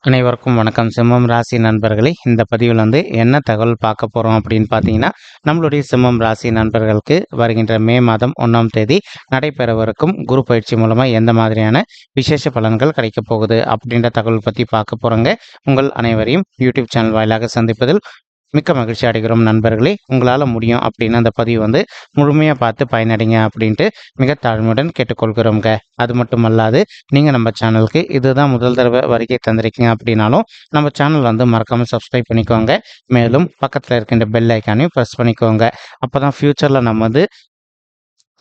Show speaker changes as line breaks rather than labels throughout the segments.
அனைவருக்கும் வணக்கம். சிம்மம் ராசி நண்பர்களே, இந்த பதிவில் என்ன தகவல் பார்க்க போகிறோம் அப்படின்னு பார்த்தீங்கன்னா, நம்மளுடைய சிம்மம் ராசி நண்பர்களுக்கு வருகின்ற மே மாதம் 1ஆம் தேதி நடைபெறவிருக்கும் குரு பயிற்சி மூலமாக எந்த மாதிரியான விசேஷ பலன்கள் கிடைக்கப் போகுது அப்படின்ற தகவல் பற்றி பார்க்க போகிறோங்க. உங்கள் அனைவரையும் யூடியூப் சேனல் வாயிலாக சந்திப்பதில் மிக்க மகிழ்ச்சி அடைகிறோம் நண்பர்களே. உங்களால் முடியும் அப்படின்னு அந்த பதிவு முழுமையாக பார்த்து பயனடைங்க அப்படின்ட்டு மிக தாழ்மையுடன் கேட்டுக்கொள்கிறோங்க. அது மட்டும் அல்லாது நீங்கள் நம்ம சேனலுக்கு இதுதான் முதல் தடவை வருகை தந்திருக்கீங்க அப்படின்னாலும் நம்ம சேனல் மறக்காமல் சப்ஸ்கிரைப் பண்ணிக்கோங்க. மேலும் பக்கத்தில் இருக்கின்ற பெல் ஐக்கானையும் ப்ரெஸ் பண்ணிக்கோங்க. அப்போ தான் ஃப்யூச்சரில் நம்ம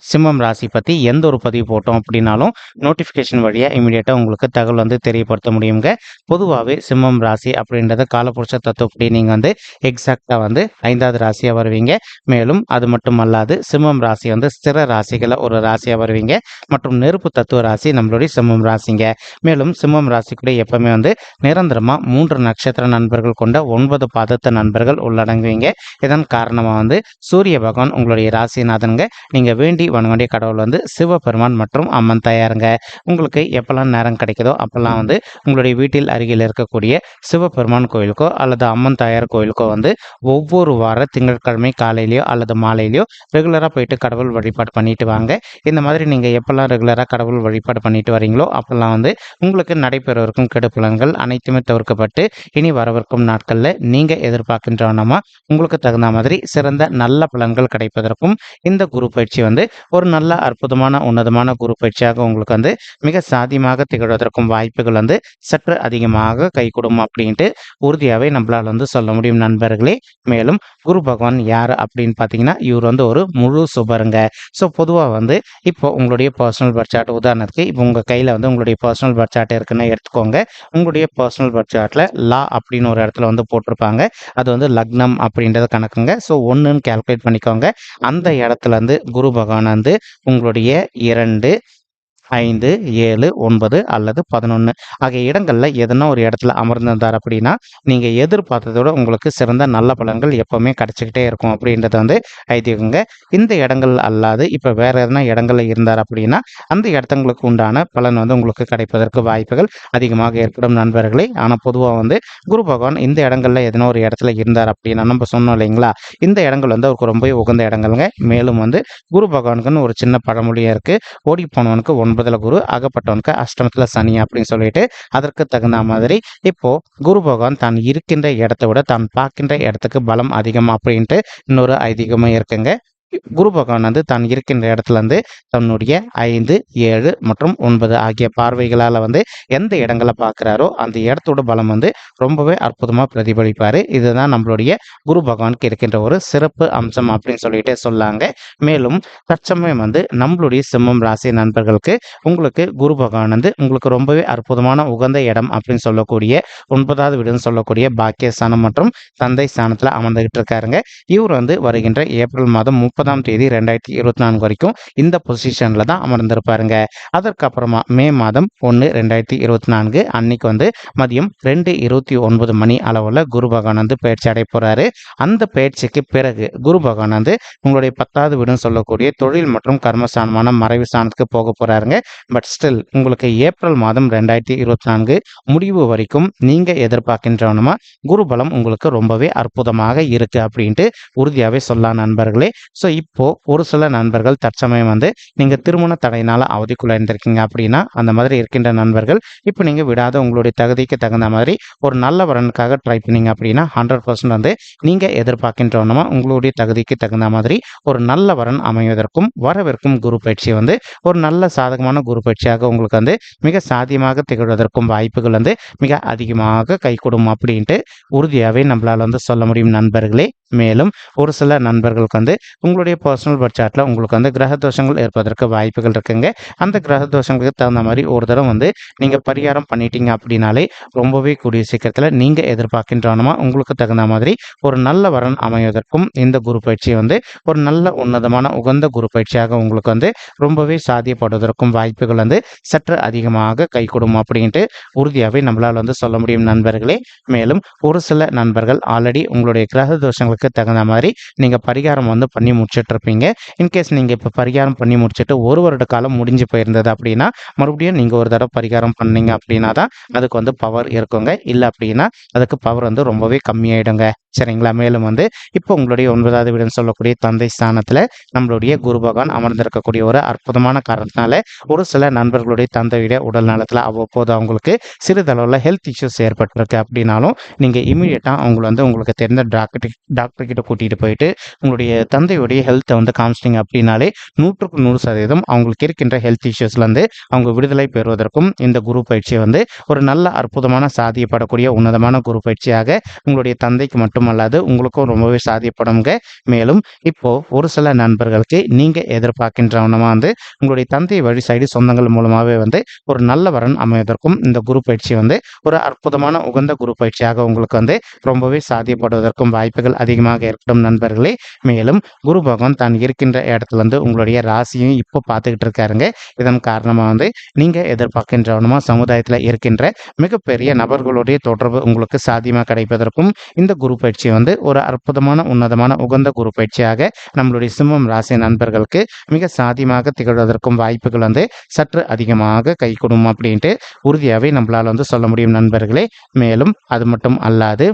சிம்மம் ராசி பற்றி எந்த ஒரு பதிவு போட்டோம் அப்படின்னாலும் நோட்டிஃபிகேஷன் வழியாக இமீடியட்டாக உங்களுக்கு தகவல் தெரியப்படுத்த முடியுங்க. பொதுவாகவே சிம்மம் ராசி அப்படின்றத காலபுருஷ தத்துவப்படி நீங்கள் எக்ஸாக்டாக 5வது ராசியாக வருவீங்க. மேலும் அது மட்டும் அல்லாது சிம்மம் ராசி ஸ்திர ராசிகளை ஒரு ராசியாக வருவீங்க. மற்றும் நெருப்பு தத்துவ ராசி நம்மளுடைய சிம்மம் ராசிங்க. மேலும் சிம்மம் ராசி கூட எப்பவுமே நிரந்தரமாக 3 நட்சத்திர நண்பர்கள் கொண்ட 9 பாதத்த நண்பர்கள் உள்ளடங்குவீங்க. இதன் காரணமாக சூரிய பகவான் உங்களுடைய ராசிநாதனுங்க. நீங்கள் வேண்டி வணங்கக்கூடிய கடவுள் சிவபெருமான் மற்றும் அம்மன் தாயாருங்க. உங்களுக்கு எப்பெல்லாம் நேரம் கிடைக்குதோ அப்பெல்லாம் உங்களுடைய வீட்டில் அருகில் இருக்கக்கூடிய சிவபெருமான் கோயிலுக்கோ அல்லது அம்மன் தாயார் கோயிலுக்கோ ஒவ்வொரு வார திங்கட்கிழமை காலையிலையோ அல்லது மாலையிலையோ ரெகுலராக போயிட்டு கடவுள் வழிபாடு பண்ணிட்டு வாங்க. இந்த மாதிரி நீங்கள் எப்பெல்லாம் ரெகுலராக கடவுள் வழிபாடு பண்ணிட்டு வரீங்களோ அப்பெல்லாம் உங்களுக்கு நடைபெறவிருக்கும் கெடுபலன்கள் அனைத்துமே தவிர்க்கப்பட்டு இனி வரவிருக்கும் நாட்களில் நீங்கள் எதிர்பார்க்கின்றவனமா உங்களுக்கு தகுந்த மாதிரி சிறந்த நல்ல பலன்கள் கிடைப்பதற்கும் இந்த குரு பயிற்சி ஒரு நல்ல அற்புதமான உன்னதமான குரு பயிற்சியாக உங்களுக்கு மிக சாத்தியமாக திகழ்வதற்கும் வாய்ப்புகள் சற்று அதிகமாக கைகூடும் அப்படின்ட்டு உறுதியாகவே நம்மளால் சொல்ல முடியும் நண்பர்களே. மேலும் குரு பகவான் யார் அப்படின்னு பார்த்தீங்கன்னா இவர் ஒரு முழு சுபருங்க. ஸோ பொதுவாக இப்போ உங்களுடைய பர்சனல் பர்த் சார்ட் உதாரணத்துக்கு இப்போ உங்கள் கையில் உங்களுடைய பர்சனல் பர்த் சார்ட் இருக்குன்னு எடுத்துக்கோங்க. உங்களுடைய பர்சனல் பர்த் சார்ட்டில் லா அப்படின்னு ஒரு இடத்துல போட்டிருப்பாங்க. அது லக்னம் அப்படின்றது கணக்குங்க. ஸோ 1ன்னு கேல்குலேட் பண்ணிக்கோங்க. அந்த இடத்துல குரு பகவான் உங்களுடைய 2, 5, 7, 9 அல்லது 11 ஆகிய இடங்களில் எதனா ஒரு இடத்துல அமர்ந்திருந்தார் அப்படின்னா நீங்கள் எதிர்பார்த்ததோட உங்களுக்கு சிறந்த நல்ல பலன்கள் எப்போவுமே கிடைச்சிக்கிட்டே இருக்கும் அப்படின்றது ஐதீகங்க. இந்த இடங்கள் அல்லாது இப்போ வேறு எதனா இடங்களில் இருந்தார் அப்படின்னா அந்த இடத்துங்களுக்கு உண்டான பலன் உங்களுக்கு கிடைப்பதற்கு வாய்ப்புகள் அதிகமாக ஏற்படும் நண்பர்களே. ஆனால் பொதுவாக குரு பகவான் இந்த இடங்களில் எதனா ஒரு இடத்துல இருந்தார் அப்படின்னா நம்ம சொன்னோம் இல்லைங்களா, இந்த இடங்கள் அவருக்கு ரொம்பவே உகந்த இடங்கள்ங்க. மேலும் குரு பகவானுக்குன்னு ஒரு சின்ன பழமொழியாக இருக்குது, ஓடி போனவனுக்கு 9ல் குரு, அகப்பட்டவனுக்கு அஷ்டமத்தில் சனி அப்படின்னு சொல்லிட்டு அதற்கு தகுந்த மாதிரி இப்போ குரு பகவான் தான் இருக்கின்ற இடத்தை விட தான் பார்க்கின்ற இடத்துக்கு பலம் அதிகம் அப்படின்ட்டு இன்னொரு ஐதீகமும் இருக்குங்க. குரு பகவான் தான் இருக்கின்ற இடத்துல தன்னுடைய 5, 7 மற்றும் 9 ஆகிய பார்வைகளால் எந்த இடங்களை பார்க்குறாரோ அந்த இடத்தோட பலம் ரொம்பவே அற்புதமாக பிரதிபலிப்பார். இதுதான் நம்மளுடைய குரு பகவானுக்கு இருக்கின்ற ஒரு சிறப்பு அம்சம் அப்படின்னு சொல்லிட்டு சொல்லாங்க. மேலும் தற்சமயம் நம்மளுடைய சிம்மம் ராசி நண்பர்களுக்கு உங்களுக்கு குரு பகவான் உங்களுக்கு ரொம்பவே அற்புதமான உகந்த இடம் அப்படின்னு சொல்லக்கூடிய 9வது வீடுன்னு சொல்லக்கூடிய பாக்கியஸ்தானம் மற்றும் தந்தை ஸ்தானத்தில் அமர்ந்துகிட்டு இருக்காருங்க. இவர் வருகின்ற ஏப்ரல் மாதம் 30ஆம் தேதி 2024 வரைக்கும் இந்த பொசிஷனில் தான் அமர்ந்திருப்பாருங்க. அதற்கப்புறமா மே மாதம் 1, 2024 அன்னைக்கு மதியம் 2:29 மணி அளவில் குரு பகவான் பயிற்சி அடைய போகிறாரு. அந்த பயிற்சிக்கு பிறகு குரு பகவான் உங்களுடைய 10வது வீடுன்னு சொல்லக்கூடிய தொழில் மற்றும் கர்மஸ்தானமான மறைவு ஸ்தானத்துக்கு போக போகிறாருங்க. பட் ஸ்டில் உங்களுக்கு ஏப்ரல் மாதம் 2024 முடிவு வரைக்கும் நீங்கள் எதிர்பார்க்கின்றவனமா குரு பலம் உங்களுக்கு ரொம்பவே அற்புதமாக இருக்குது அப்படின்ட்டு உறுதியாகவே சொல்லலாம் நண்பர்களே. ஸோ இப்போ ஒரு சில நண்பர்கள் தற்சமயம் நீங்கள் திருமண தடையினால் அவதிக்குள்ள இருந்திருக்கீங்க அப்படின்னா அந்த மாதிரி இருக்கின்ற நண்பர்கள் இப்போ நீங்கள் விடாத உங்களுடைய தகுதிக்கு தகுந்த மாதிரி ஒரு நல்ல வரனுக்காக ட்ரை பண்ணீங்க அப்படின்னா 100% நீங்கள் எதிர்பார்க்கின்றவனமா உங்களுடைய தகுதிக்கு தகுந்த மாதிரி ஒரு நல்ல வரன் அமைவதற்கும் வரவிருக்கும் குரு பயிற்சி ஒரு நல்ல சாதகமான குரு பயிற்சியாக உங்களுக்கு மிக சாத்தியமாக திகழ்வதற்கும் வாய்ப்புகள் மிக அதிகமாக கைகூடும் அப்படின்ட்டு உறுதியாகவே நம்மளால் சொல்ல முடியும் நண்பர்களே. மேலும் ஒரு சில நண்பர்களுக்கு உங்களுடைய பர்சனல் பர்த் சார்ட்டில் உங்களுக்கு கிரக தோஷங்கள் ஏற்பதற்கு வாய்ப்புகள் இருக்குங்க. அந்த கிரக தோஷங்களுக்கு தகுந்த மாதிரி ஒரு தடவை நீங்கள் பரிகாரம் பண்ணிட்டீங்க அப்படின்னாலே ரொம்பவே கூடிய சீக்கிரத்தில் நீங்கள் எதிர்பார்க்கின்றவனமா உங்களுக்கு தகுந்த மாதிரி ஒரு நல்ல வரன் அமைவதற்கும் இந்த குரு பயிற்சி ஒரு நல்ல உன்னதமான உகந்த குரு பயிற்சியாக உங்களுக்கு ரொம்பவே சாத்தியப்படுவதற்கும் வாய்ப்புகள் சற்று அதிகமாக கைகூடும் அப்படின்ட்டு உறுதியாகவே நம்மளால் சொல்ல முடியும் நண்பர்களே. மேலும் ஒரு சில நண்பர்கள் ஆல்ரெடி உங்களுடைய கிரக தோஷங்களுக்கு நண்பர்களுக்கு தகுந்த மாதிரி நீங்கள் பரிகாரம் வந்து பண்ணி முடிச்சிட்ருப்பீங்க. இன்கேஸ் நீங்கள் இப்போ பரிகாரம் பண்ணி முடிச்சுட்டு 1 வருட காலம் முடிஞ்சு போயிருந்தது அப்படின்னா மறுபடியும் நீங்கள் ஒரு தடவை பரிகாரம் பண்ணீங்க அப்படின்னா தான் அதுக்கு வந்து பவர் இருக்குங்க. இல்லை அப்படின்னா அதுக்கு பவர் வந்து ரொம்பவே கம்மியாயிடுங்க. சரிங்களா? மேலும் வந்து இப்போ உங்களுடைய 9வது வீடுன்னு சொல்லக்கூடிய தந்தை ஸ்தானத்தில் நம்மளுடைய குரு பகவான் அமர்ந்திருக்கக்கூடிய ஒரு அற்புதமான காரணத்தினால ஒரு சில நண்பர்களுடைய தந்தையுடைய உடல் நலத்தில் அவ்வப்போது அவங்களுக்கு சிறிதளவில் ஹெல்த் இஷ்யூஸ் ஏற்பட்டிருக்கு அப்படின்னாலும் நீங்கள் இமீடியட்டாக அவங்கள வந்து உங்களுக்கு தெரிந்த டாக்டர் கிட்ட கூட்டிகிட்டு போயிட்டு உங்களுடைய தந்தையுடைய ஹெல்த்தை வந்து காமிச்சிட்டிங்க அப்படின்னாலே 100% அவங்களுக்கு இருக்கின்ற ஹெல்த் இஷ்யூஸ்லேருந்து அவங்க விடுதலை பெறுவதற்கும் இந்த குரு பயிற்சியை வந்து ஒரு நல்ல அற்புதமான சாதியப்படக்கூடிய உன்னதமான குரு பயிற்சியாக உங்களுடைய தந்தைக்கு மட்டுமல்லாது உங்களுக்கும் ரொம்பவே சாதியப்படுங்க. மேலும் இப்போ ஒரு சில நண்பர்களுக்கு நீங்க எதிர்பார்க்கின்றவனமா வந்து உங்களுடைய தந்தை வழி சைடு சொந்தங்கள் மூலமாகவே வந்து ஒரு நல்ல வரன் அமைவதற்கும் இந்த குரு பயிற்சி வந்து ஒரு அற்புதமான உகந்த குரு பயிற்சியாக உங்களுக்கு வந்து ரொம்பவே சாத்தியப்படுவதற்கும் வாய்ப்புகள் அதிகமாக ஏற்படும் நண்பர்களே. மேலும் குரு பகவான் தான் இருக்கின்ற இடத்துல வந்து உங்களுடைய ராசியும் இப்போ பார்த்துக்கிட்டு இருக்காருங்க. இதன் காரணமாக வந்து நீங்கள் எதிர்பார்க்கின்றவனமா சமுதாயத்தில் இருக்கின்ற மிகப்பெரிய நபர்களுடைய தொடர்பு உங்களுக்கு சாத்தியமாக கிடைப்பதற்கும் இந்த குரு பயிற்சி வந்து ஒரு அற்புதமான உன்னதமான உகந்த குரு பயிற்சியாக நம்மளுடைய சிம்மம் ராசி நண்பர்களுக்கு மிக சாத்தியமாக திகழ்வதற்கும் வாய்ப்புகள் வந்து சற்று அதிகமாக கை கொடுக்கும் அப்படின்ட்டு உறுதியாகவே நம்மளால் வந்து சொல்ல முடியும் நண்பர்களே. மேலும் அது மட்டும் அல்லாது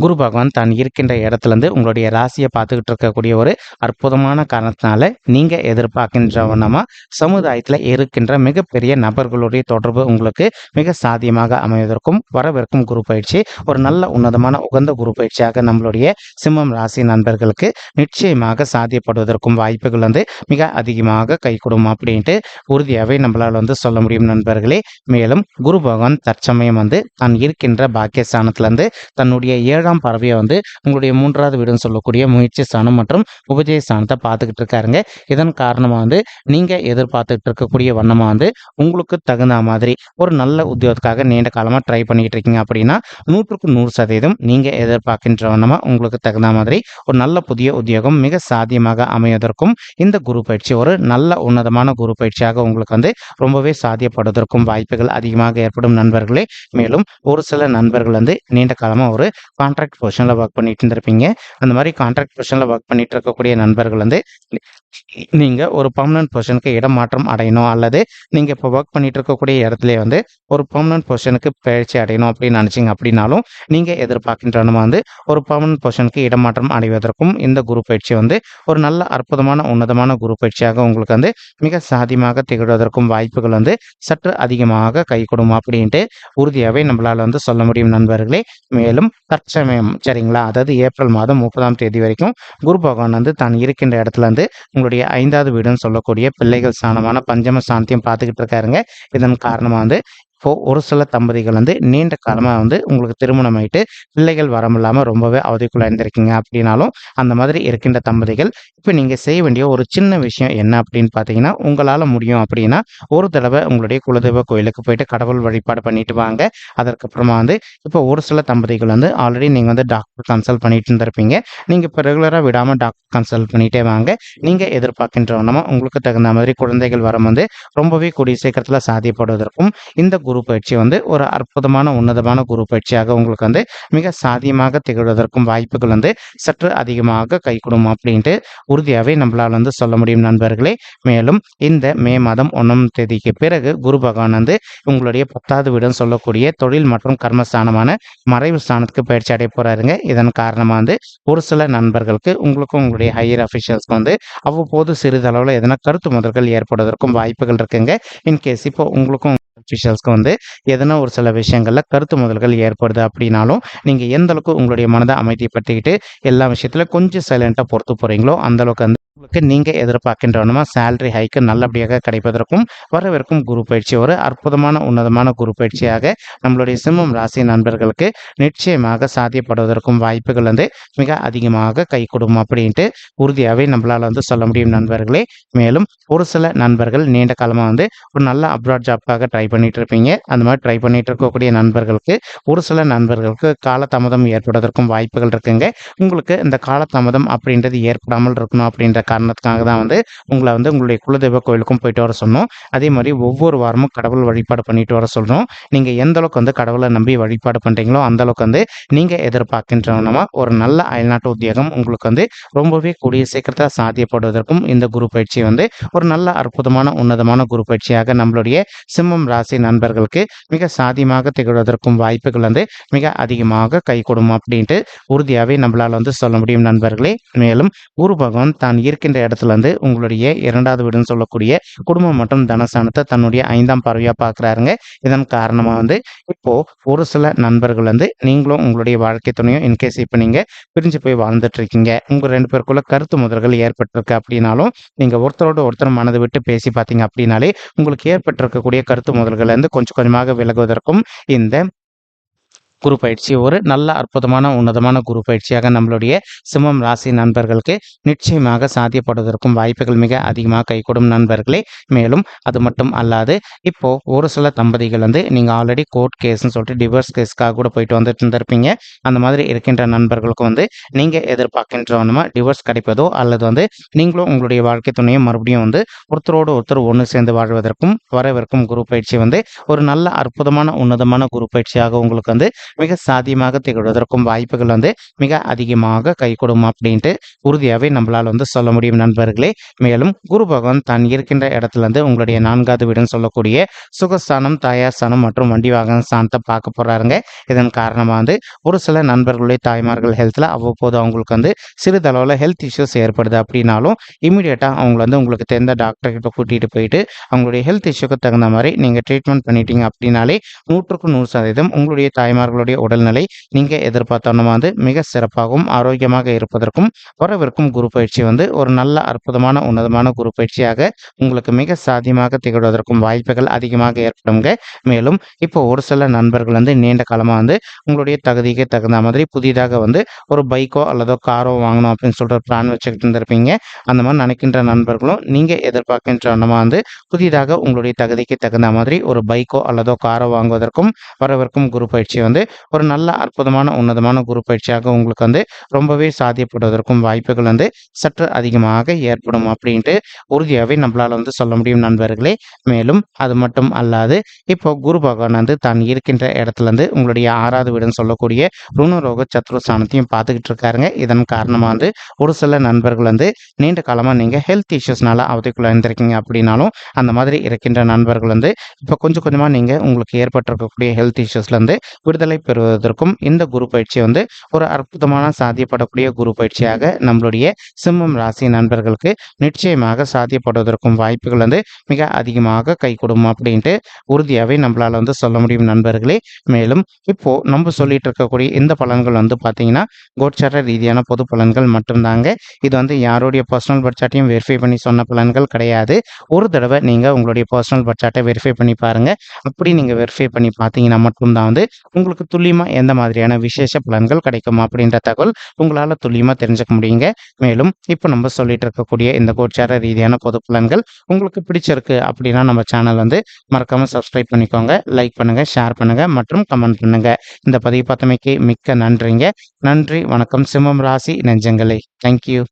குரு பகவான் தான் இருக்கின்ற இடத்துலேருந்து உங்களுடைய ராசியை பார்த்துக்கிட்டு இருக்கக்கூடிய ஒரு அற்புதமான காரணத்தினால நீங்கள் எதிர்பார்க்கின்றவனமாக சமுதாயத்தில் இருக்கின்ற மிகப்பெரிய நபர்களுடைய தொடர்பு உங்களுக்கு மிக சாத்தியமாக அமைவதற்கும் வரவிருக்கும் குரு பயிற்சி ஒரு நல்ல உன்னதமான உகந்த குரு பயிற்சியாக நம்மளுடைய சிம்மம் ராசி நண்பர்களுக்கு நிச்சயமாக சாத்தியப்படுவதற்கும் வாய்ப்புகள் வந்து மிக அதிகமாக கை கொடுக்கும் அப்படின்ட்டு உறுதியாகவே நம்மளால் வந்து சொல்ல முடியும் நண்பர்களே. மேலும் குரு பகவான் தற்சமயம் வந்து தான் இருக்கின்ற பாக்கியஸ்தானத்திலேருந்து தன்னுடைய 7ஆம் பார்வையை வந்து உங்களுடைய 3வது வீடுன்னு சொல்லக்கூடிய முயற்சி ஸ்தானம் மற்றும் உபஜய ஸ்தானத்தை பார்த்துக்கிட்டு இருக்காருங்க. இதன் காரணமாக வந்து நீங்கள் எதிர்பார்த்துக்கிட்டு இருக்கக்கூடிய வண்ணமாக வந்து உங்களுக்கு தகுந்த மாதிரி ஒரு நல்ல உத்தியோகத்துக்காக நீண்ட காலமாக ட்ரை பண்ணிக்கிட்டு இருக்கீங்க அப்படின்னா 100% நீங்கள் எதிர்பார்க்கின்ற வண்ணமாக உங்களுக்கு தகுந்த மாதிரி ஒரு நல்ல புதிய உத்தியோகம் மிக சாத்தியமாக அமைவதற்கும் இந்த குரு பயிற்சி ஒரு நல்ல உன்னதமான குரு பயிற்சியாக உங்களுக்கு வந்து ரொம்பவே சாத்தியப்படுவதற்கும் வாய்ப்புகள் அதிகமாக ஏற்படும் நண்பர்களே. மேலும் ஒரு சில நண்பர்கள் வந்து நீண்ட காலமாக ஒரு கான்ட்ராக்ட் பொசிஷனில் ஒர்க் பண்ணிட்டு இருந்திருப்பீங்க. அந்த மாதிரி கான்ட்ராக்ட் பொசிஷனில் ஒர்க் பண்ணிட்டு இருக்கக்கூடிய நண்பர்கள் வந்து நீங்கள் ஒரு பர்மனன்ட் பொசிஷனுக்கு இடமாற்றம் அடையணும் அல்லது நீங்கள் இப்போ ஒர்க் பண்ணிட்டு இருக்கக்கூடிய இடத்துல வந்து ஒரு பர்மனன்ட் பொசிஷனுக்கு பயிற்சி அடையணும் அப்படின்னு நினச்சிங்க அப்படின்னாலும் நீங்கள் எதிர்பார்க்கின்றன வந்து ஒரு பர்மனன்ட் பொசிஷனுக்கு இடமாற்றம் அடைவதற்கும் இந்த குரு பயிற்சி வந்து ஒரு நல்ல அற்புதமான உன்னதமான குரு பயிற்சியாக உங்களுக்கு வந்து மிக சாதியமாக திகழ்வதற்கும் வாய்ப்புகள் வந்து சற்று அதிகமாக கை கொடுக்கும் அப்படின்ட்டு உறுதியாகவே நம்மளால் வந்து சொல்ல முடியும் நண்பர்களே. மேலும் தற்சமயம் சரிங்களா, அதாவது ஏப்ரல் மாதம் 30ஆம் தேதி வரைக்கும் குரு பகவான் வந்து தான் இருக்கின்ற இடத்துல வந்து உங்களுடைய 5வது வீடுன்னு சொல்லக்கூடிய பிள்ளைகள் ஸ்தானமான பஞ்சம ஸ்தானத்தையும் பார்த்துக்கிட்டு இருக்காருங்க. இதன் காரணமாக வந்து இப்போ ஒரு சில தம்பதிகள் வந்து நீண்ட காலமாக வந்து உங்களுக்கு திருமணம் ஆயிட்டு பிள்ளைகள் வரமில்லாமல் ரொம்பவே அவதிக்குள்ள இருந்திருக்கீங்க அப்படின்னாலும் அந்த மாதிரி இருக்கின்ற தம்பதிகள் இப்போ நீங்கள் செய்ய வேண்டிய ஒரு சின்ன விஷயம் என்ன அப்படின்னு பார்த்தீங்கன்னா, உங்களால் முடியும் அப்படின்னா ஒரு தடவை உங்களுடைய குலதெய்வ கோயிலுக்கு போயிட்டு கடவுள் வழிபாடு பண்ணிட்டு வாங்க. அதற்கப்புறமா வந்து இப்போ ஒரு சில தம்பதிகள் வந்து ஆல்ரெடி நீங்கள் வந்து டாக்டர் கன்சல்ட் பண்ணிட்டு இருந்திருப்பீங்க. நீங்கள் இப்போ ரெகுலராக விடாமல் டாக்டர் கன்சல்ட் பண்ணிட்டே வாங்க. நீங்கள் எதிர்பார்க்கின்றவனமா உங்களுக்கு தகுந்த மாதிரி குழந்தைகள் வரம் வந்து ரொம்பவே கூடிய சீக்கிரத்தில் சாத்தியப்படுவதற்கும் இந்த குரு பயிற்சி வந்து ஒரு அற்புதமான உன்னதமான குரு பயிற்சியாக உங்களுக்கு வந்து மிக சாதியமாக திகழ்வதற்கும் வாய்ப்புகள் வந்து சற்று அதிகமாக கை கொடுக்கும் அப்படின்ட்டு உறுதியாகவே நம்மளால் வந்து சொல்ல முடியும் நண்பர்களே. மேலும் இந்த மே மாதம் 1ஆம் தேதிக்கு பிறகு குரு பகவான் வந்து உங்களுடைய 10வது வீடுன்னு சொல்லக்கூடிய தொழில் மற்றும் கர்மஸ்தானமான மறைவு ஸ்தானத்துக்கு பயிற்சி அடைய போறாருங்க. இதன் காரணமாக வந்து ஒரு சில நண்பர்களுக்கு உங்களுக்கும் உங்களுடைய ஹையர் அஃபிஷியல்ஸ்க்கு வந்து அவ்வப்போது சிறிதளவில் எதனா கருத்து முதல்கள் ஏற்படுவதற்கும் வாய்ப்புகள் இருக்குங்க. இன்கேஸ் இப்போ உங்களுக்கும் அஃபிஷியல்ஸ்க்கு வந்து எதனா ஒரு சில விஷயங்களில் கருத்து முதல்கள் ஏற்படுது அப்படின்னாலும் நீங்கள் எந்த அளவுக்கு உங்களுடைய மனதை அமைதிப்படுத்திக்கிட்டு எல்லா விஷயத்துல கொஞ்சம் சைலண்டாக பொறுத்து போகிறீங்களோ அந்தளவுக்கு வந்து உங்களுக்கு நீங்கள் எதிர்பார்க்கின்றவனமா சேலரி ஹைக்கு நல்லபடியாக கிடைப்பதற்கும் வரவிருக்கும் குரு பயிற்சி ஒரு அற்புதமான உன்னதமான குரு பயிற்சியாக நம்மளுடைய சிம்மம் ராசி நண்பர்களுக்கு நிச்சயமாக சாத்தியப்படுவதற்கும் வாய்ப்புகள் வந்து மிக அதிகமாக கை கொடுக்கும் அப்படின்ட்டு உறுதியாகவே நம்மளால் வந்து சொல்ல முடியும் நண்பர்களே. மேலும் ஒரு சில நண்பர்கள் நீண்ட காலமாக வந்து ஒரு நல்ல அப்ராட் ஜாப்காக ட்ரை பண்ணிட்டு இருப்பீங்க. அந்த மாதிரி ட்ரை பண்ணிட்டு இருக்கக்கூடிய நண்பர்களுக்கு ஒரு சில நண்பர்களுக்கு காலதாமதம் ஏற்படுவதற்கும் வாய்ப்புகள் இருக்குங்க. உங்களுக்கு இந்த காலதாமதம் அப்படின்றது ஏற்படாமல் இருக்கணும் அப்படின்ற காரணத்துக்காக தான் உங்கள உங்களுடைய குலதெய்வ கோயிலுக்கும் போயிட்டு வர சொன்னோம். அதே மாரி ஒவ்வொரு வாரமும் கடவுள் வழிபாடு பண்ணிட்டு வர சொல்றோம். நீங்க எந்த அளவுக்கு கடவுள நம்பி வழிபாடு பண்றீங்களோ, அந்த அளவுக்கு நீங்க எதிர்பார்க்கின்றவனமா ஒரு நல்ல அயல்நாட்டு உத்தியோகம் உங்களுக்கு ரொம்பவே கூடிய சீக்கிரத்தில சாத்தியப்படுவதற்கும் இந்த குரு பயிற்சி ஒரு நல்ல அற்புதமான, உன்னதமான குரு பயிற்சியாக நம்மளுடைய சிம்மம் ராசி நண்பர்களுக்கு மிக சாதியமாக திகழ்வதற்கும் வாய்ப்புகள் மிக அதிகமாக கைகூடும் அப்படின்ட்டு உறுதியாவே நம்மளால சொல்ல முடியும் நண்பர்களே. மேலும் குரு பகவான் தான் இருக்கின்ற இடத்துல உங்களுடைய 2வது வீடுன்னு சொல்லக்கூடிய குடும்பம் மற்றும் தனஸ்தானத்தை தன்னுடைய 5ஆம் பார்வையா பார்க்குறாருங்க. இதன் காரணமா இப்போ ஒரு சில நண்பர்கள் நீங்களும் உங்களுடைய வாழ்க்கை துணையும் இன்கேஸ் இப்ப நீங்க பிரிஞ்சு போய் வாழ்ந்துட்டு இருக்கீங்க. உங்க 2 பேருக்குள்ள கருத்து மோதல்கள் ஏற்பட்டிருக்கு அப்படின்னாலும், நீங்க ஒருத்தரோட ஒருத்தர் மனது விட்டு பேசி பார்த்தீங்க அப்படின்னாலே, உங்களுக்கு ஏற்பட்டிருக்கக்கூடிய கருத்து மோதல்கள்ல கொஞ்சம் கொஞ்சமாக விலகுவதற்கும் இந்த குரு பயிற்சி ஒரு நல்ல அற்புதமான உன்னதமான குரு பயிற்சியாக நம்மளுடைய சிம்மம் ராசி நண்பர்களுக்கு நிச்சயமாக சாத்தியப்படுவதற்கும் வாய்ப்புகள் மிக அதிகமாக கைகூடும் நண்பர்களே. மேலும் அது மட்டும் அல்லாது இப்போ ஒரு சில தம்பதிகள் நீங்க ஆல்ரெடி கோர்ட் கேஸ்ன்னு சொல்லிட்டு டிவோர்ஸ் கேஸ்க்காக கூட போயிட்டு வந்துட்டு இருந்திருப்பீங்க. அந்த மாதிரி இருக்கின்ற நண்பர்களுக்கும் நீங்க எதிர்பார்க்கின்றவனமா டிவோர்ஸ் கிடைப்பதோ அல்லது நீங்களும் உங்களுடைய வாழ்க்கை துணையும் மறுபடியும் ஒருத்தரோடு ஒருத்தர் ஒன்று சேர்ந்து வாழ்வதற்கும் வரவிருக்கும் குரு பயிற்சி ஒரு நல்ல அற்புதமான உன்னதமான குரு பயிற்சியாக உங்களுக்கு மிக சாத்தியமாக திகழ்வதற்கும் வாய்ப்புகள் மிக அதிகமாக கைகூடும் அப்படின்ட்டு உறுதியாகவே நம்மளால் சொல்ல முடியும் நண்பர்களே. மேலும் குரு பகவான் தான் இருக்கின்ற இடத்துல உங்களுடைய 4வது வீடுன்னு சொல்லக்கூடிய சுகஸ்தானம், தாயார் ஸ்தானம் மற்றும் வண்டி வாகன ஸ்தானத்தை பார்க்க போறாருங்க. இதன் காரணமாக ஒரு சில நண்பர்களுடைய தாய்மார்கள் ஹெல்த்தில் அவ்வப்போது அவங்களுக்கு சிறிதளவில் ஹெல்த் இஷ்யூஸ் ஏற்படுது அப்படின்னாலும் இமீடியட்டாக அவங்க உங்களுக்கு தெரிந்த டாக்டர் கிட்ட கூட்டிகிட்டு போயிட்டு அவங்களுடைய ஹெல்த் இஷ்யூக்கு தகுந்த மாதிரி நீங்கள் ட்ரீட்மெண்ட் பண்ணிட்டீங்க அப்படின்னாலே 100க்கு 100% உங்களுடைய தாய்மார்களுடைய உடல்நிலை நீங்க எதிர்பார்த்தோம்னா மிக சிறப்பாகவும் ஆரோக்கியமாக இருப்பதற்கும் வரவிருக்கும் குரு பயிற்சி ஒரு நல்ல அற்புதமான உன்னதமான குரு பயிற்சியாக உங்களுக்கு மிக சாத்தியமாக திகழ்வதற்கும் வாய்ப்புகள் அதிகமாக ஏற்படுங்க. மேலும் இப்போ ஒரு சில நண்பர்கள் நீண்ட காலமா உங்களுடைய தகுதிக்கு தகுந்த மாதிரி புதிதாக ஒரு பைக்கோ அல்லதோ காரோ வாங்கணும் அப்படின்னு சொல்ற பிளான் வச்சுக்கிட்டு இருந்திருப்பீங்க. அந்த மாதிரி நினைக்கின்ற நண்பர்களும் நீங்க எதிர்பார்க்கின்ற புதிதாக உங்களுடைய தகுதிக்கு தகுந்த மாதிரி ஒரு பைக்கோ அல்லதோ காரோ வாங்குவதற்கும் வரவிருக்கும் குரு பயிற்சி ஒரு நல்ல அற்புதமான உன்னதமான குரு பயிற்சியாக உங்களுக்கு ரொம்பவே சாத்தியப்படுவதற்கும் வாய்ப்புகள் சற்று அதிகமாக ஏற்படும் அப்படின்ட்டு உறுதியாகவே நம்மளால சொல்ல முடியும் நண்பர்களே. மேலும் அது மட்டும் அல்லாது இப்போ குரு பகவான் தான் இருக்கின்ற இடத்துல உங்களுடைய 6வது வீடுன்னு சொல்லக்கூடிய ருணரோக சத்ருஸ்தானத்தையும் பார்த்துக்கிட்டு இருக்காருங்க. இதன் காரணமா ஒரு சில நண்பர்கள் நீண்ட காலமா நீங்க ஹெல்த் இஷ்யூஸ்னால அவதிக்குள்ள இருந்திருக்கீங்க அப்படின்னாலும் அந்த மாதிரி இருக்கின்ற நண்பர்கள் இப்போ கொஞ்சம் கொஞ்சமா நீங்க உங்களுக்கு ஏற்பட்டிருக்கக்கூடிய ஹெல்த் இஷ்யூஸ்ல விடுதலை பெறுவதற்கும் இந்த குரு பயிற்சி ஒரு அற்புதமான சாத்தியப்படக்கூடிய குரு பயிற்சியாக நம்மளுடைய சிம்மம் ராசி நண்பர்களுக்கு நிச்சயமாக சாத்தியப்படுவதற்கும் வாய்ப்புகள் மிக அதிகமாக கைகூடும் அப்படின்ட்டு உறுதியாகவே நம்மளால சொல்ல முடியும் நண்பர்களே. மேலும் இப்போ நம்ம சொல்லிட்டு இருக்கக்கூடிய இந்த பலன்கள் பார்த்தீங்கன்னா கோச்சார ரீதியான பொது பலன்கள் மட்டும்தாங்க. இது யாருடைய பர்சனல் பட்ஜெட்டையும் வெரிஃபை பண்ணி சொன்ன பலன்கள் கிடையாது. ஒரு தடவை நீங்க உங்களுடைய பர்சனல் பட்ஜெட்டை வெரிஃபை பண்ணி பாருங்க. அப்படி நீங்க வெரிஃபை பண்ணி பார்த்தீங்கன்னா மட்டும்தான் உங்களுக்கு துல்லியமா எந்த மாதிரியான விசேஷ பலன்கள் கிடைக்கும் அப்படின்ற தகவல் உங்களால துல்லியமா தெரிஞ்சுக்க முடியுங்க. மேலும் இப்போ நம்ம சொல்லிட்டு இருக்கக்கூடிய இந்த கோச்சார ரீதியான பொது பலன்கள் உங்களுக்கு பிடிச்சிருக்கு அப்படின்னா நம்ம சேனல் மறக்காம சப்ஸ்கிரைப் பண்ணிக்கோங்க, லைக் பண்ணுங்க, ஷேர் பண்ணுங்க மற்றும் கமெண்ட் பண்ணுங்க. இந்த பதிவு பார்த்தமைக்கு மிக்க நன்றிங்க. நன்றி, வணக்கம் சிம்மம் ராசி நெஞ்சங்களே. தேங்க்யூ.